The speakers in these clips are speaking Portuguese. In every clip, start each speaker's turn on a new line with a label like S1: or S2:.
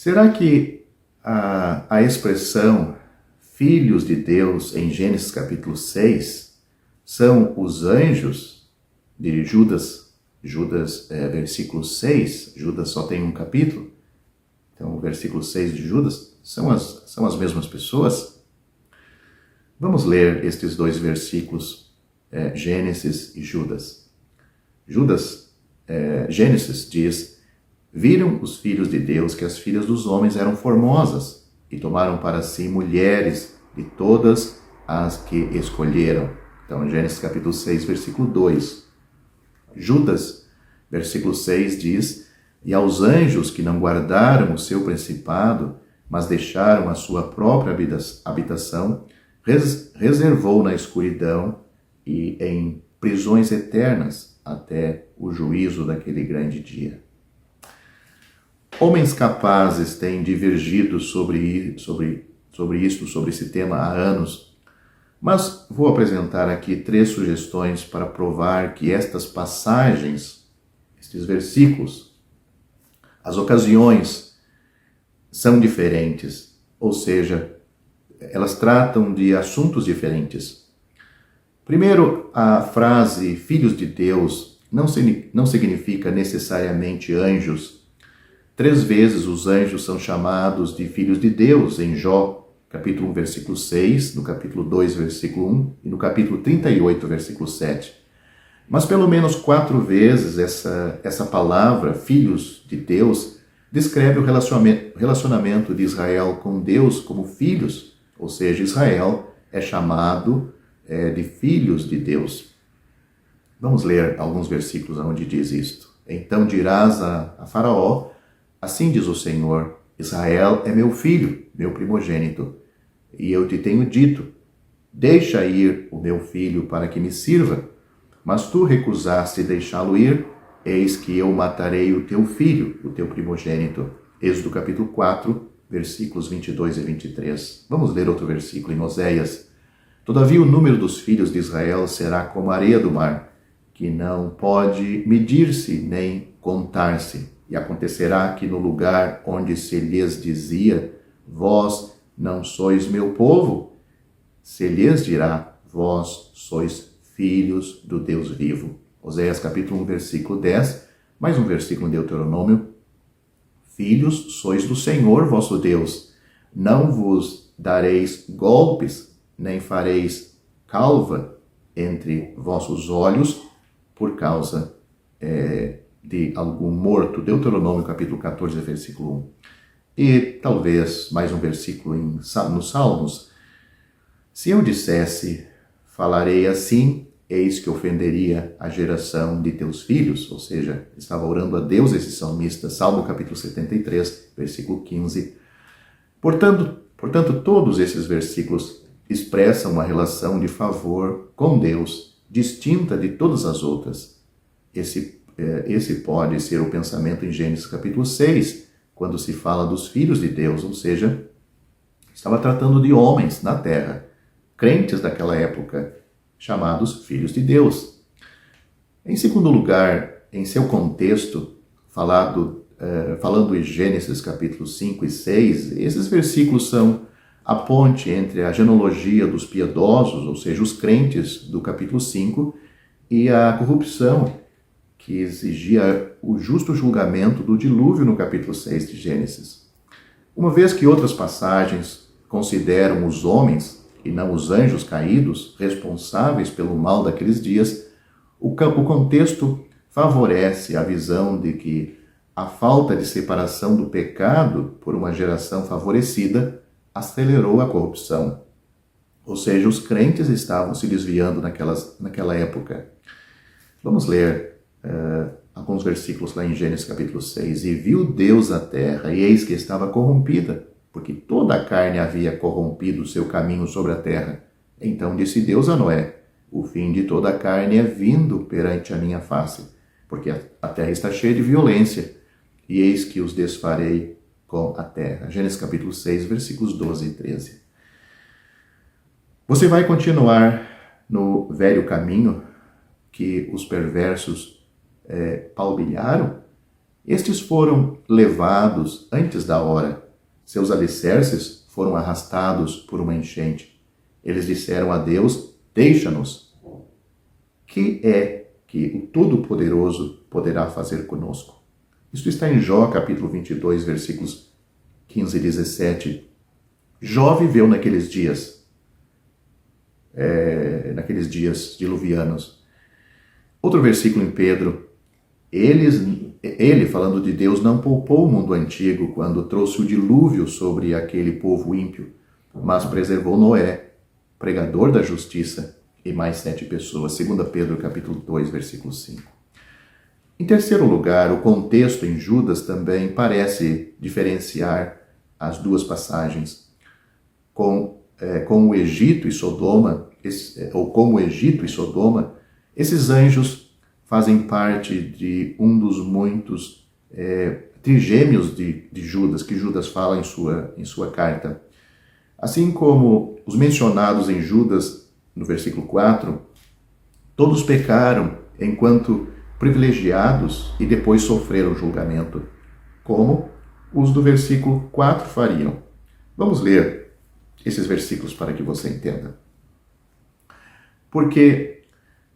S1: Será que a expressão filhos de Deus em Gênesis capítulo 6 são os anjos de Judas? Judas, versículo 6, Judas só tem um capítulo, então o versículo 6 de Judas são as mesmas pessoas? Vamos ler estes dois versículos, Gênesis e Judas. Gênesis diz: viram os filhos de Deus que as filhas dos homens eram formosas e tomaram para si mulheres de todas as que escolheram. Então, Gênesis capítulo 6, versículo 2. Judas, versículo 6 diz: e aos anjos que não guardaram o seu principado, mas deixaram a sua própria habitação, reservou na escuridão e em prisões eternas até o juízo daquele grande dia. Homens capazes têm divergido sobre esse tema há anos, mas vou apresentar aqui 3 sugestões para provar que estas passagens, estes versículos, as ocasiões são diferentes, ou seja, elas tratam de assuntos diferentes. Primeiro, a frase filhos de Deus não significa necessariamente anjos. 3 vezes os anjos são chamados de filhos de Deus em Jó, capítulo 1, versículo 6, no capítulo 2, versículo 1 e no capítulo 38, versículo 7. Mas pelo menos 4 vezes essa palavra, filhos de Deus, descreve o relacionamento de Israel com Deus como filhos, ou seja, Israel é chamado de filhos de Deus. Vamos ler alguns versículos onde diz isto. Então dirás a Faraó: assim diz o Senhor, Israel é meu filho, meu primogênito. E eu te tenho dito, deixa ir o meu filho para que me sirva. Mas tu recusaste deixá-lo ir, eis que eu matarei o teu filho, o teu primogênito. Êxodo capítulo 4, versículos 22 e 23. Vamos ler outro versículo em Oséias. Todavia o número dos filhos de Israel será como a areia do mar, que não pode medir-se nem contar-se. E acontecerá que no lugar onde se lhes dizia, vós não sois meu povo, se lhes dirá, vós sois filhos do Deus vivo. Oséias capítulo 1, versículo 10, mais um versículo em Deuteronômio. Filhos sois do Senhor vosso Deus, não vos dareis golpes, nem fareis calva entre vossos olhos por causa de algum morto. Deuteronômio capítulo 14, versículo 1. E talvez mais um versículo nos Salmos. Se eu dissesse, falarei assim, eis que ofenderia a geração de teus filhos. Ou seja, estava orando a Deus esse salmista. Salmo capítulo 73, versículo 15. Portanto, todos esses versículos expressam uma relação de favor com Deus, distinta de todas as outras. Esse pode ser o pensamento em Gênesis capítulo 6, quando se fala dos filhos de Deus, ou seja, estava tratando de homens na terra, crentes daquela época, chamados filhos de Deus. Em segundo lugar, em seu contexto, falando em Gênesis capítulos 5 e 6, esses versículos são a ponte entre a genealogia dos piedosos, ou seja, os crentes do capítulo 5, e a corrupção que exigia o justo julgamento do dilúvio no capítulo 6 de Gênesis. Uma vez que outras passagens consideram os homens, e não os anjos caídos, responsáveis pelo mal daqueles dias, o contexto favorece a visão de que a falta de separação do pecado por uma geração favorecida acelerou a corrupção. Ou seja, os crentes estavam se desviando naquela época. Vamos ler alguns versículos lá em Gênesis capítulo 6. E viu Deus a terra, e eis que estava corrompida, porque toda a carne havia corrompido o seu caminho sobre a terra. Então disse Deus a Noé, o fim de toda a carne é vindo perante a minha face, porque a terra está cheia de violência, e eis que os desfarei com a terra. Gênesis capítulo 6, versículos 12 e 13. Você vai continuar no velho caminho que os perversos palmilharam? Estes foram levados antes da hora. Seus alicerces foram arrastados por uma enchente. Eles disseram a Deus: deixa-nos. Que é que o Todo-Poderoso poderá fazer conosco? Isto está em Jó, capítulo 22, versículos 15 e 17. Jó viveu naqueles dias diluvianos. Outro versículo em Pedro: ele, falando de Deus, não poupou o mundo antigo quando trouxe o dilúvio sobre aquele povo ímpio, mas preservou Noé, pregador da justiça, e mais 7 pessoas. 2 Pedro capítulo 2, versículo 5. Em terceiro lugar, o contexto em Judas também parece diferenciar as duas passagens. Com o Egito e Sodoma, esses anjos fazem parte de um dos muitos trigêmeos de Judas, que Judas fala em sua carta. Assim como os mencionados em Judas, no versículo 4, todos pecaram enquanto privilegiados e depois sofreram julgamento, como os do versículo 4 fariam. Vamos ler esses versículos para que você entenda. Porque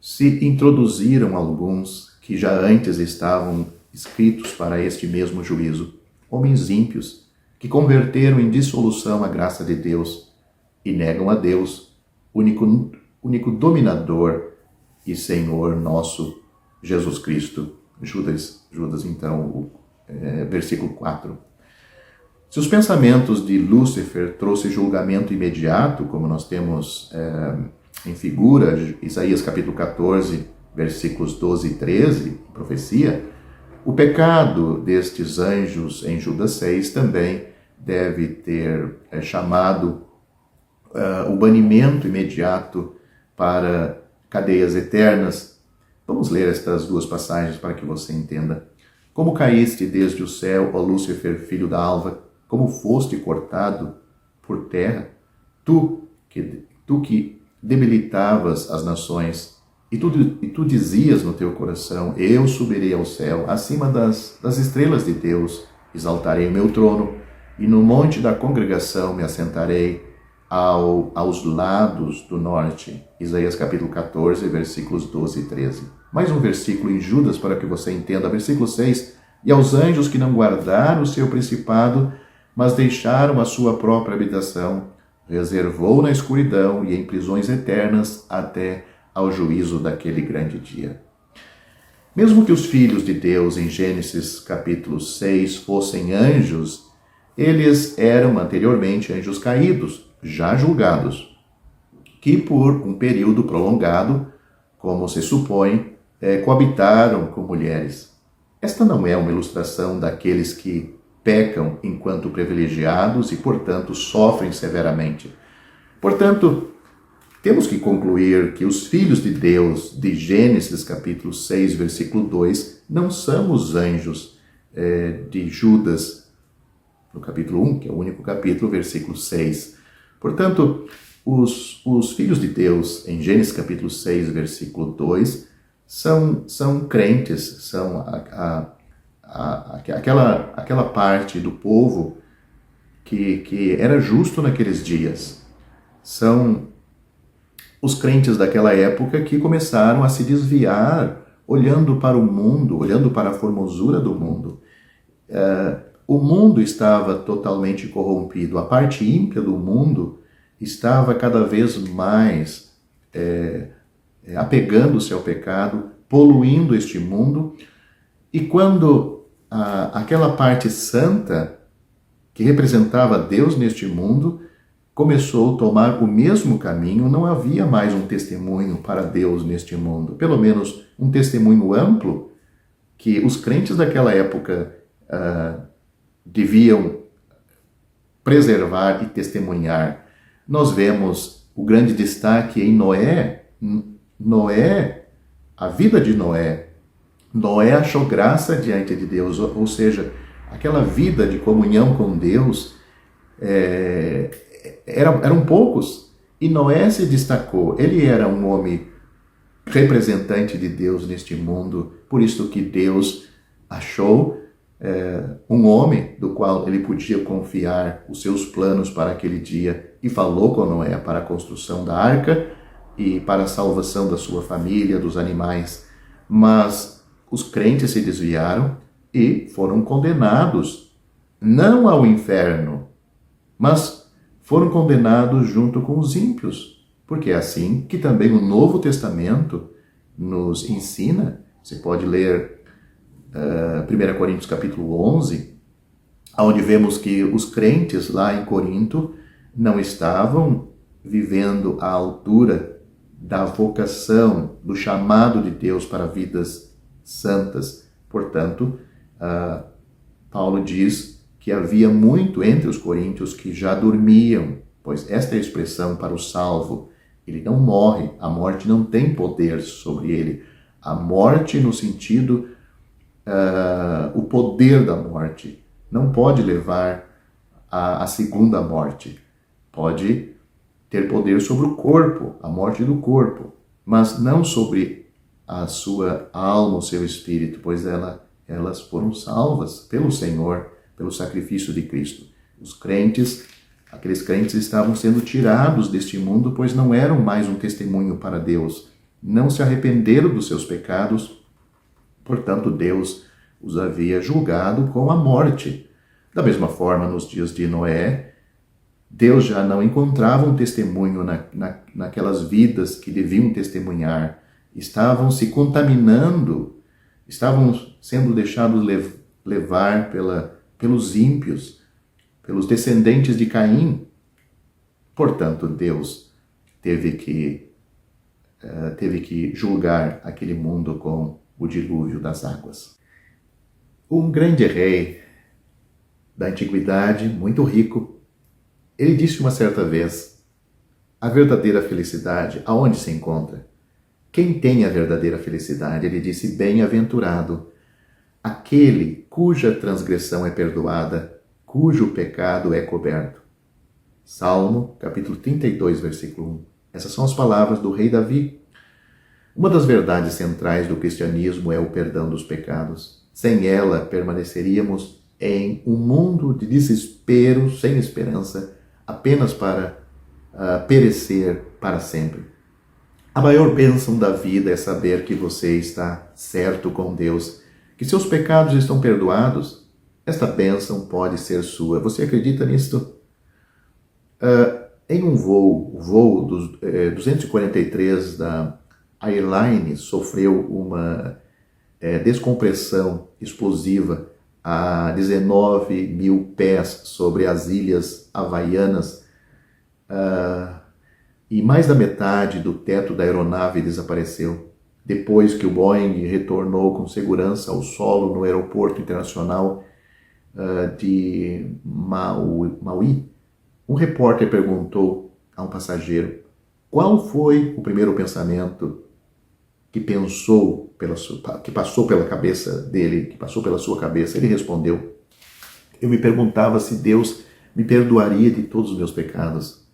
S1: se introduziram alguns que já antes estavam escritos para este mesmo juízo, homens ímpios, que converteram em dissolução a graça de Deus e negam a Deus, único dominador e Senhor nosso, Jesus Cristo. Judas então, versículo 4. Se os pensamentos de Lúcifer trouxeram julgamento imediato, como nós temos em figura, Isaías capítulo 14, versículos 12 e 13, profecia, o pecado destes anjos em Judas 6 também deve ter chamado o banimento imediato para cadeias eternas. Vamos ler estas duas passagens para que você entenda. Como caíste desde o céu, ó Lúcifer, filho da alva, como foste cortado por terra, tu que debilitavas as nações, e tu dizias no teu coração: eu subirei ao céu, acima das estrelas de Deus, exaltarei o meu trono, e no monte da congregação me assentarei aos lados do norte. Isaías capítulo 14, versículos 12 e 13. Mais um versículo em Judas para que você entenda, versículo 6. E aos anjos que não guardaram o seu principado, mas deixaram a sua própria habitação, reservou na escuridão e em prisões eternas até ao juízo daquele grande dia. Mesmo que os filhos de Deus em Gênesis capítulo 6 fossem anjos, eles eram anteriormente anjos caídos, já julgados, que por um período prolongado, como se supõe, coabitaram com mulheres. Esta não é uma ilustração daqueles que pecam enquanto privilegiados e, portanto, sofrem severamente. Portanto, temos que concluir que os filhos de Deus de Gênesis capítulo 6, versículo 2, não são os anjos de Judas, no capítulo 1, que é o único capítulo, versículo 6. Portanto, os filhos de Deus em Gênesis capítulo 6, versículo 2, são crentes, são aquela parte do povo que era justo naqueles dias. São os crentes daquela época que começaram a se desviar, olhando para o mundo, olhando para a formosura do mundo. O mundo estava totalmente corrompido. A parte ímpia do mundo estava cada vez mais apegando-se ao pecado, poluindo este mundo. E quando aquela parte santa, que representava Deus neste mundo, começou a tomar o mesmo caminho, não havia mais um testemunho para Deus neste mundo. Pelo menos um testemunho amplo que os crentes daquela época deviam preservar e testemunhar. Nós vemos o grande destaque em Noé, a vida de Noé. Noé achou graça diante de Deus, ou seja, aquela vida de comunhão com Deus eram poucos, e Noé se destacou. Ele era um homem representante de Deus neste mundo, por isso que Deus achou um homem do qual ele podia confiar os seus planos para aquele dia, e falou com Noé para a construção da arca e para a salvação da sua família, dos animais. Mas os crentes se desviaram e foram condenados, não ao inferno, mas foram condenados junto com os ímpios, porque é assim que também o Novo Testamento nos ensina. Você pode ler 1 Coríntios capítulo 11, onde vemos que os crentes lá em Corinto não estavam vivendo à altura da vocação, do chamado de Deus para vidas santas. Portanto, Paulo diz que havia muito entre os coríntios que já dormiam, pois esta é a expressão para o salvo. Ele não morre, a morte não tem poder sobre ele. A morte no sentido, o poder da morte, não pode levar à segunda morte. Pode ter poder sobre o corpo, a morte do corpo, mas não sobre a sua alma, o seu espírito, pois elas foram salvas pelo Senhor, pelo sacrifício de Cristo. Os crentes, aqueles crentes estavam sendo tirados deste mundo, pois não eram mais um testemunho para Deus. Não se arrependeram dos seus pecados, portanto Deus os havia julgado com a morte. Da mesma forma, nos dias de Noé, Deus já não encontrava um testemunho naquelas vidas que deviam testemunhar. Estavam se contaminando, estavam sendo deixados levar pelos ímpios, pelos descendentes de Caim. Portanto, Deus teve que julgar aquele mundo com o dilúvio das águas. Um grande rei da antiguidade, muito rico, ele disse uma certa vez: a verdadeira felicidade, aonde se encontra? Quem tem a verdadeira felicidade? Ele disse: bem-aventurado aquele cuja transgressão é perdoada, cujo pecado é coberto. Salmo, capítulo 32, versículo 1. Essas são as palavras do rei Davi. Uma das verdades centrais do cristianismo é o perdão dos pecados. Sem ela, permaneceríamos em um mundo de desespero, sem esperança, apenas para perecer para sempre. A maior bênção da vida é saber que você está certo com Deus, que seus pecados estão perdoados. Esta bênção pode ser sua. Você acredita nisto? Em um voo, o voo dos 243 da Airlines sofreu uma descompressão explosiva a 19 mil pés sobre as ilhas havaianas, e mais da metade do teto da aeronave desapareceu. Depois que o Boeing retornou com segurança ao solo no aeroporto internacional de Maui, um repórter perguntou a um passageiro qual foi o primeiro pensamento que passou pela cabeça dele, que passou pela sua cabeça. Ele respondeu: eu me perguntava se Deus me perdoaria de todos os meus pecados.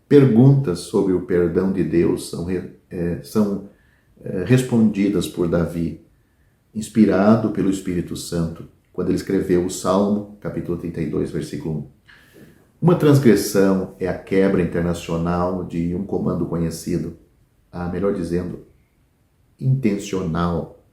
S1: Perguntas sobre o perdão de Deus são respondidas por Davi, inspirado pelo Espírito Santo, quando ele escreveu o Salmo, capítulo 32, versículo 1. Uma transgressão é a quebra internacional de um comando conhecido, melhor dizendo, intencional.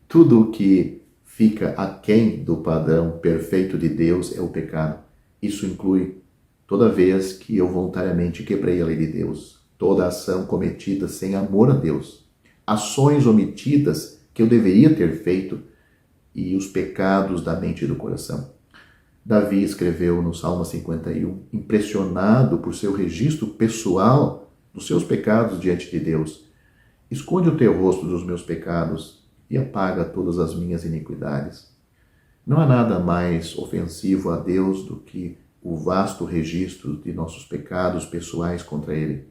S1: Tudo o que fica aquém do padrão perfeito de Deus é o pecado. Isso inclui toda vez que eu voluntariamente quebrei a lei de Deus, toda ação cometida sem amor a Deus, ações omitidas que eu deveria ter feito e os pecados da mente e do coração. Davi escreveu no Salmo 51, impressionado por seu registro pessoal dos seus pecados diante de Deus: esconde o teu rosto dos meus pecados e apaga todas as minhas iniquidades. Não há nada mais ofensivo a Deus do que o vasto registro de nossos pecados pessoais contra Ele.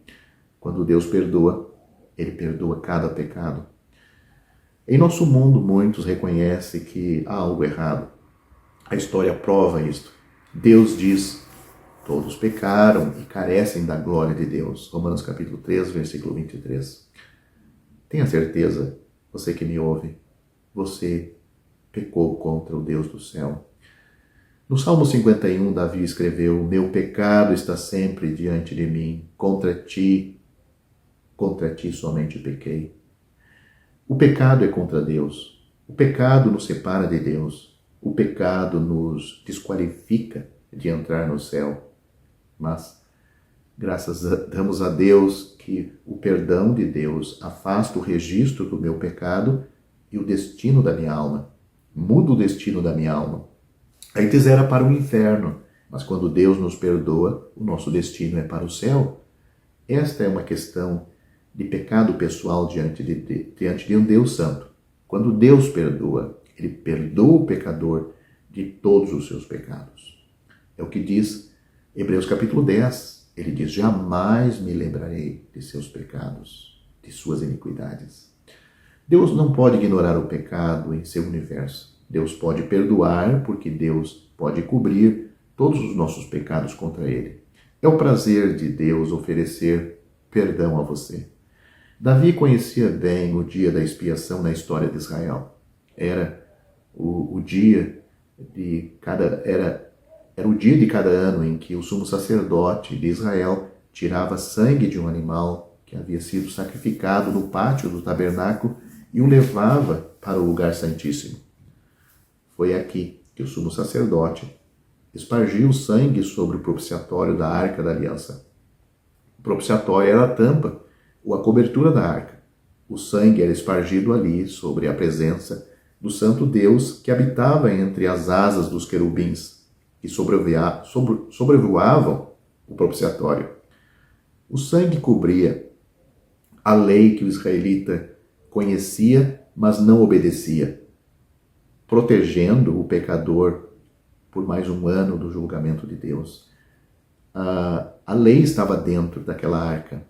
S1: Quando Deus perdoa, Ele perdoa cada pecado. Em nosso mundo, muitos reconhecem que há algo errado. A história prova isto. Deus diz: todos pecaram e carecem da glória de Deus. Romanos capítulo 3, versículo 23. Tenha certeza, você que me ouve, você pecou contra o Deus do céu. No Salmo 51, Davi escreveu: meu pecado está sempre diante de mim, contra ti somente pequei. O pecado é contra Deus. O pecado nos separa de Deus. O pecado nos desqualifica de entrar no céu. Mas damos a Deus que o perdão de Deus afasta o registro do meu pecado e o destino da minha alma. Muda o destino da minha alma. Antes era para o inferno, mas quando Deus nos perdoa, o nosso destino é para o céu. Esta é uma questão de pecado pessoal diante de um Deus santo. Quando Deus perdoa, Ele perdoa o pecador de todos os seus pecados. É o que diz Hebreus capítulo 10. Ele diz: jamais me lembrarei de seus pecados, de suas iniquidades. Deus não pode ignorar o pecado em seu universo. Deus pode perdoar, porque Deus pode cobrir todos os nossos pecados contra Ele. É o prazer de Deus oferecer perdão a você. Davi conhecia bem o dia da expiação na história de Israel. Era o dia de cada ano em que o sumo sacerdote de Israel tirava sangue de um animal que havia sido sacrificado no pátio do tabernáculo e o levava para o lugar santíssimo. Foi aqui que o sumo sacerdote espargiu o sangue sobre o propiciatório da Arca da Aliança. O propiciatório era a tampa ou a cobertura da arca. O sangue era espargido ali sobre a presença do santo Deus que habitava entre as asas dos querubins que sobrevoavam o propiciatório. O sangue cobria a lei que o israelita conhecia, mas não obedecia, protegendo o pecador por mais um ano do julgamento de Deus. A lei estava dentro daquela arca.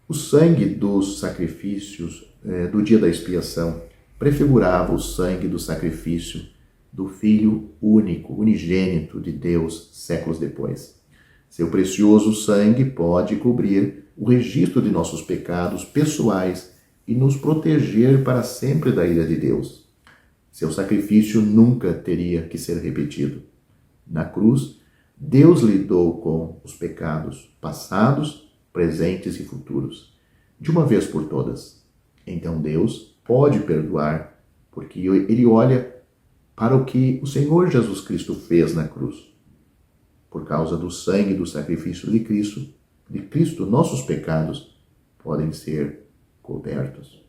S1: O sangue dos sacrifícios do dia da expiação prefigurava o sangue do sacrifício do Filho único, unigênito de Deus, séculos depois. Seu precioso sangue pode cobrir o registro de nossos pecados pessoais e nos proteger para sempre da ira de Deus. Seu sacrifício nunca teria que ser repetido. Na cruz, Deus lidou com os pecados passados, presentes e futuros, de uma vez por todas. Então Deus pode perdoar, porque Ele olha para o que o Senhor Jesus Cristo fez na cruz. Por causa do sangue do sacrifício de Cristo, nossos pecados podem ser cobertos.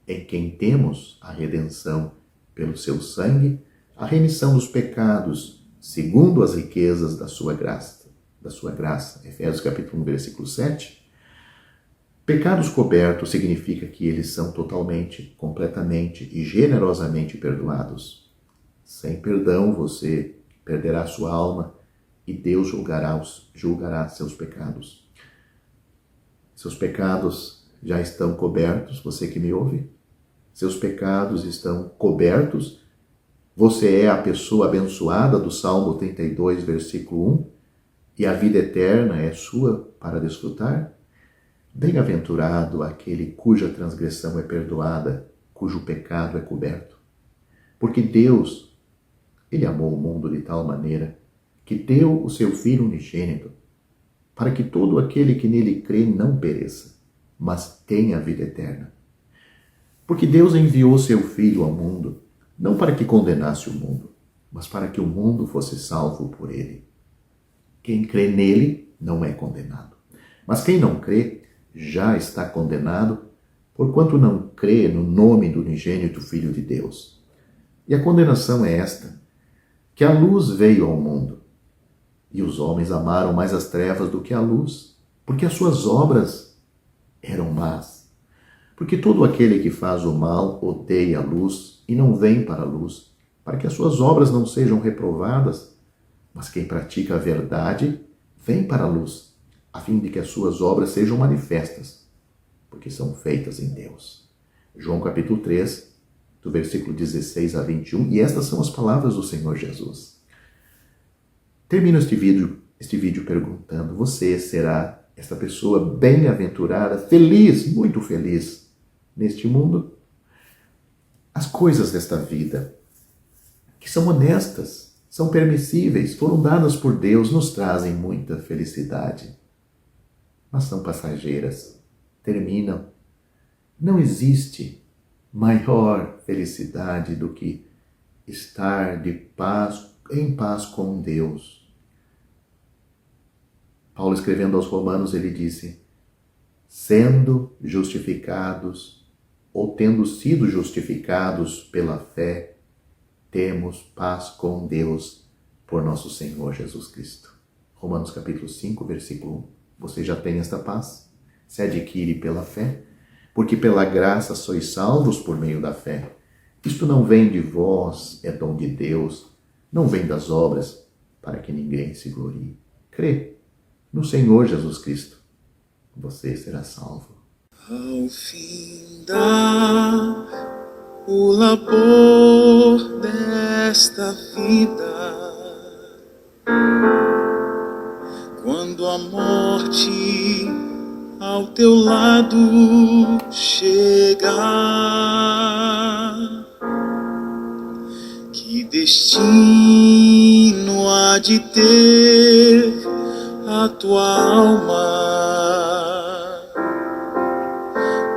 S1: Em quem temos a redenção pelo seu sangue, a remissão dos pecados, segundo as riquezas da sua graça. Efésios capítulo 1, versículo 7. Pecados cobertos significa que eles são totalmente, completamente e generosamente perdoados. Sem perdão, você perderá sua alma e Deus julgará seus pecados. Seus pecados já estão cobertos, você que me ouve? Seus pecados estão cobertos. Você é a pessoa abençoada do Salmo 32, versículo 1, e a vida eterna é sua para desfrutar? Bem-aventurado aquele cuja transgressão é perdoada, cujo pecado é coberto. Porque Deus, Ele amou o mundo de tal maneira que deu o seu Filho unigênito, para que todo aquele que nele crê não pereça, mas tenha a vida eterna. Porque Deus enviou seu Filho ao mundo, não para que condenasse o mundo, mas para que o mundo fosse salvo por ele. Quem crê nele não é condenado. Mas quem não crê já está condenado, porquanto não crê no nome do unigênito Filho de Deus. E a condenação é esta, que a luz veio ao mundo, e os homens amaram mais as trevas do que a luz, porque as suas obras eram más. Porque todo aquele que faz o mal odeia a luz e não vem para a luz, para que as suas obras não sejam reprovadas. Mas quem pratica a verdade vem para a luz, a fim de que as suas obras sejam manifestas, porque são feitas em Deus. João capítulo 3, do versículo 16 a 21, e estas são as palavras do Senhor Jesus. Termino este vídeo perguntando: você será esta pessoa bem-aventurada, feliz, muito feliz neste mundo? as coisas desta vida, que são honestas, são permissíveis, foram dadas por Deus, nos trazem muita felicidade, mas são passageiras, terminam. Não existe maior felicidade do que estar em paz com Deus. Paulo, escrevendo aos Romanos, ele disse: sendo justificados ou tendo sido justificados pela fé, temos paz com Deus por nosso Senhor Jesus Cristo. Romanos capítulo 5, versículo 1. Você já tem esta paz? Se adquire pela fé, porque pela graça sois salvos por meio da fé. Isto não vem de vós, é dom de Deus, não vem das obras, para que ninguém se glorie. Crê no Senhor Jesus Cristo, você será salvo.
S2: Ao findar o labor desta vida, quando a morte ao teu lado chegar, que destino há de ter a tua alma?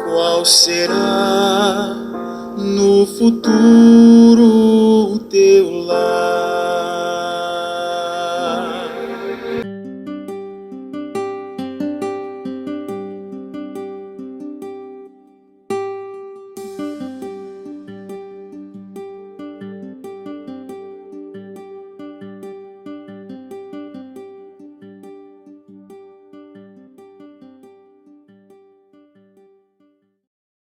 S2: Qual será no futuro